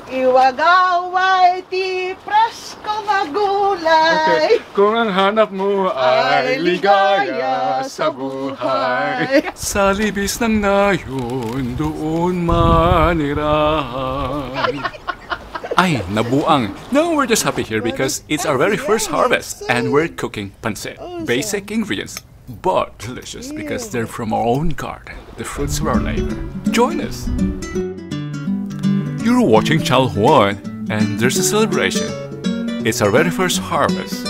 Iwagaway ti presko nga gulay. Okay. Kung ang hanap mo ay ligaya sa buhay, sa libis ng nayon, doon manirahan. Ay, nabuang. No, we're just happy here because it's our very first harvest and we're cooking pancit. Basic ingredients, but delicious because they're from our own garden, the fruits of our labor. Join us. You're watching Channel 1 and there's a celebration. It's our very first harvest.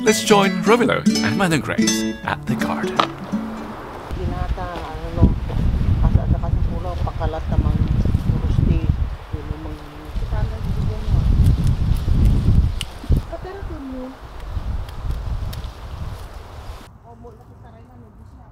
Let's join Romilo and Manang Grace at the garden. Pinata, ano, asa kasi pula pakalat namang rusti. Yun namang sana bigyan mo. Kapero ko mo. O mo na kita rin ano bisa.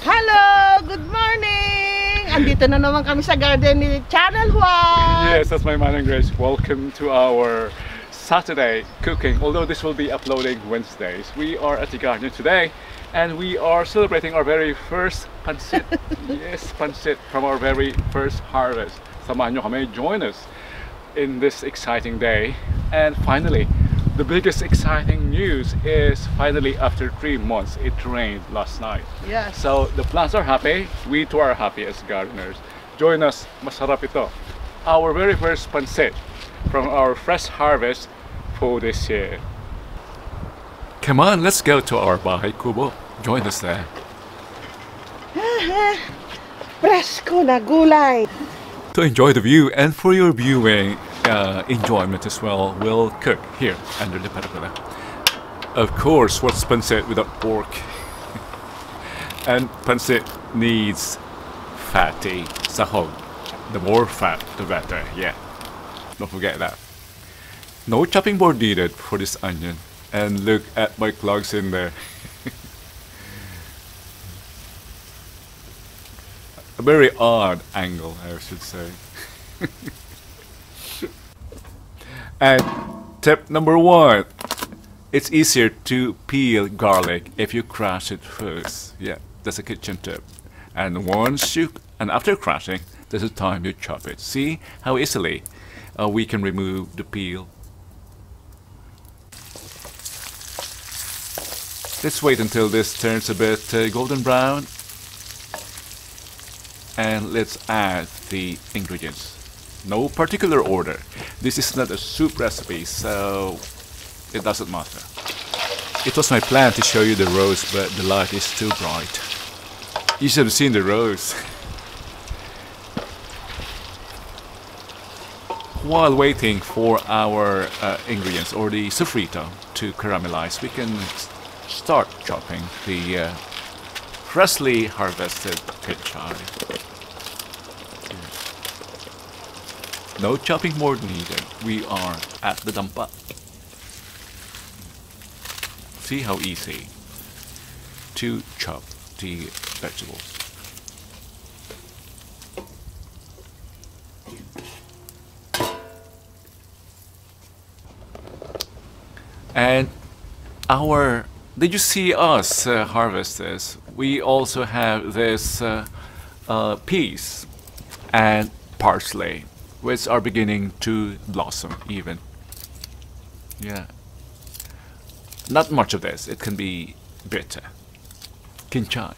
Hello! Good morning! Andito na naman kami sa garden ni Channel 1! Yes, that's my Manang Grace. Welcome to our Saturday cooking. Although this will be uploading Wednesdays, we are at the garden today and we are celebrating our very first pancit. Yes, pancit from our very first harvest. Samahan nyo kami, join us in this exciting day. And finally, the biggest exciting news is finally after 3 months it rained last night. Yes. So the plants are happy, we too are happy as gardeners. Join us, masarap ito. Our very first pancit from our fresh harvest for this year. Come on, let's go to our bahay kubo. Join us there. Presko na gulay! To enjoy the view and for your viewing enjoyment as well, we'll cook here under the pergola. Of course, what's pancit without pork? And pancit needs fatty sahog. The more fat, the better. Yeah, don't forget that. No chopping board needed for this onion. And look at my clogs in there. A very odd angle, I should say. And tip number 1, it's easier to peel garlic if you crush it first. Yeah, that's a kitchen tip. And after crushing, there's a time you chop it. See how easily we can remove the peel. Let's wait until this turns a bit golden brown. And let's add the ingredients. No particular order. This is not a soup recipe, so it doesn't matter. It was my plan to show you the rose, but the light is too bright. You should have seen the rose. While waiting for our ingredients or the sofrito to caramelize, we can start chopping the freshly harvested pechay. No chopping board needed. We are at the dampa. See how easy to chop the vegetables. And did you see us harvest this? We also have this peas and parsley, which are beginning to blossom even. Yeah. Not much of this. It can be bitter. Kinchay.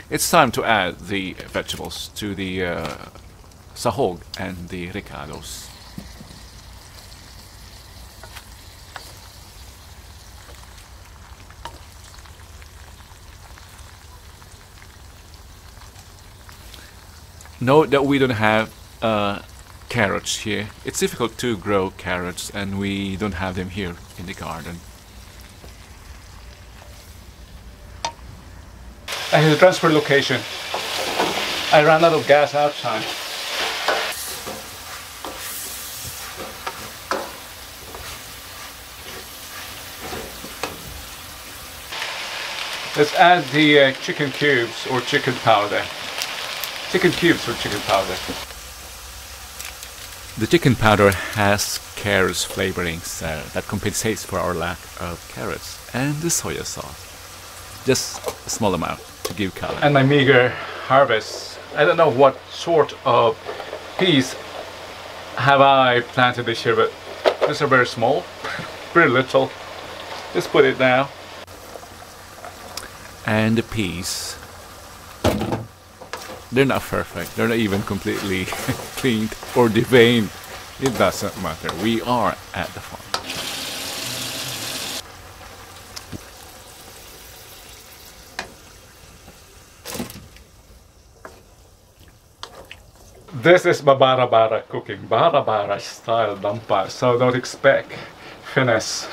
It's time to add the vegetables to the sahog and the ricados. Note that we don't have carrots here. It's difficult to grow carrots and we don't have them here in the garden. I have a transfer location. I ran out of gas outside. Let's add the chicken cubes or chicken powder. Chicken cubes or chicken powder. The chicken powder has carrots flavorings that compensates for our lack of carrots, and the soya sauce. Just a small amount to give color. And my meager harvest. I don't know what sort of peas have I planted this year, but these are very small, very little. Just put it now. And the peas, they're not perfect. They're not even completely cleaned or deveined. It doesn't matter. We are at the farm. This is bara cooking, bara style dampa, so don't expect finesse.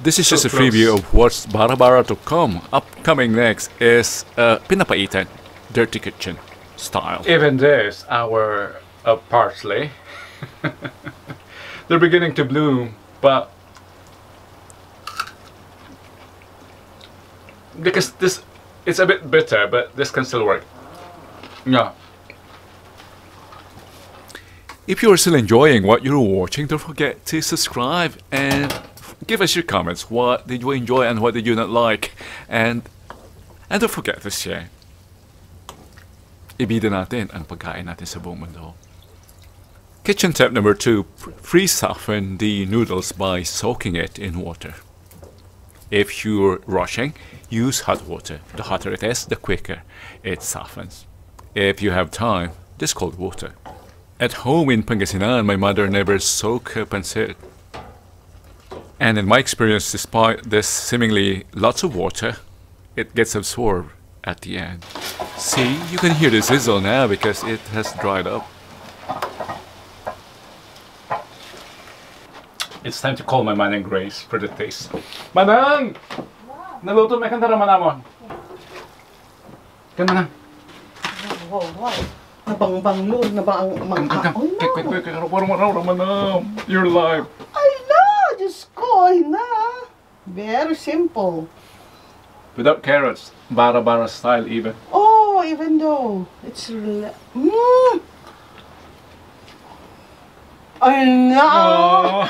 This is just a preview of what's bara to come. Upcoming next is pinapaitan, dirty kitchen style. Even this, our parsley, they're beginning to bloom, but because this, it's a bit bitter, but this can still work. Yeah. If you are still enjoying what you're watching, don't forget to subscribe and give us your comments. What did you enjoy and what did you not like? And don't forget to share. Ibida natin ang pagkain natin sa buong mundo. Kitchen tip number 2, pre-soften the noodles by soaking it in water. If you're rushing, use hot water. The hotter it is, the quicker it softens. If you have time, just cold water. At home in Pangasinan, my mother never soaked her pancit. And in my experience, despite this seemingly lots of water, it gets absorbed at the end. See, you can hear the sizzle now because it has dried up. It's time to call my Manang Grace for the taste. Manang! Naluto may kantara manamon. Kan Manang? Wow. Nabang-bang lun, You're live. I know, just go na. Very simple. Without carrots, bara style even. Oh, even though it's I know. Oh.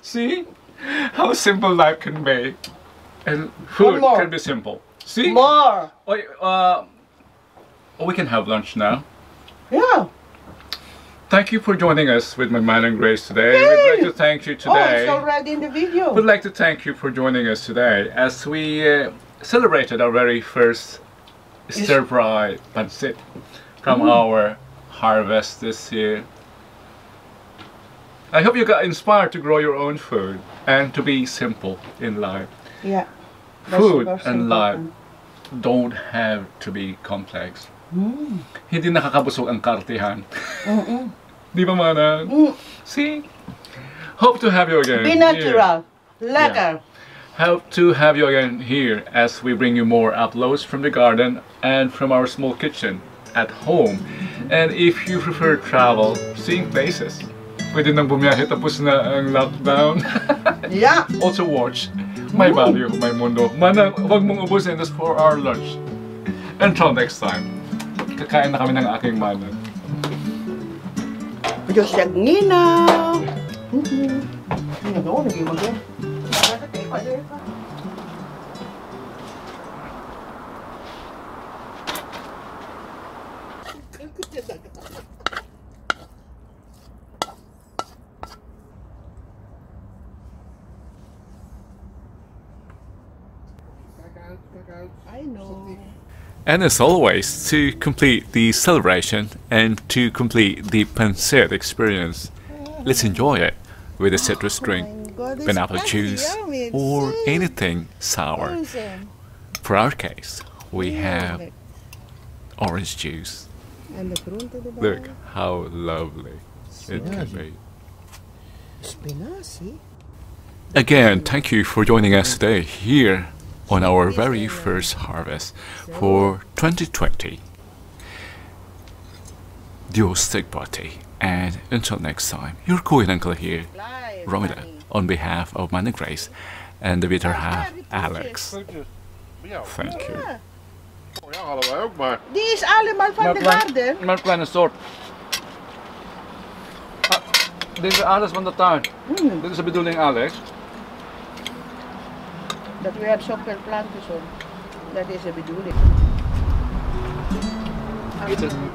See how simple life can be, and food can be simple. See more. We can have lunch now. Yeah. Thank you for joining us with my Manang Grace today. We'd like to thank you today. Oh, it's already in the video. We'd like to thank you for joining us today as we celebrated our very first stir-fry pancit from our harvest this year. I hope you got inspired to grow your own food and to be simple in life. Yeah. Food and life don't have to be complex. Hindi nakakabusog ang kartihan. Di ba, Manang? See? Hope to have you again. Be natural. Lekker. Hope to have you again here as we bring you more uploads from the garden and from our small kitchen at home. And if you prefer travel, seeing places, pwede nang bumiyahe tapos na ang lockdown. Yeah. Also watch My Baguio, My Mundo. Manang, wag mong ubusin this for our lunch. Until next time. Kakain na kami ng aking manang. Diyos yung ninaw. Ano ba? Nag-iwag yan. I know. And as always, to complete the celebration and to complete the pancit experience, let's enjoy it with a citrus drink, pineapple juice, or anything sour. For our case, we have orange juice. Look how lovely it can be. Again, thank you for joining us today here on our very first harvest for 2020. Diyos Tigpati. And until next time, your Kuya Uncle here, Rhoda, on behalf of Manang Grace and the bitter half, Alex. Thank you. This is animal from the garden. Mark sort. Deze alas van de tuin. Mm. Dit is de bedoeling, Alex. That we have soccer plantation. That is a bedoeling. Eat it.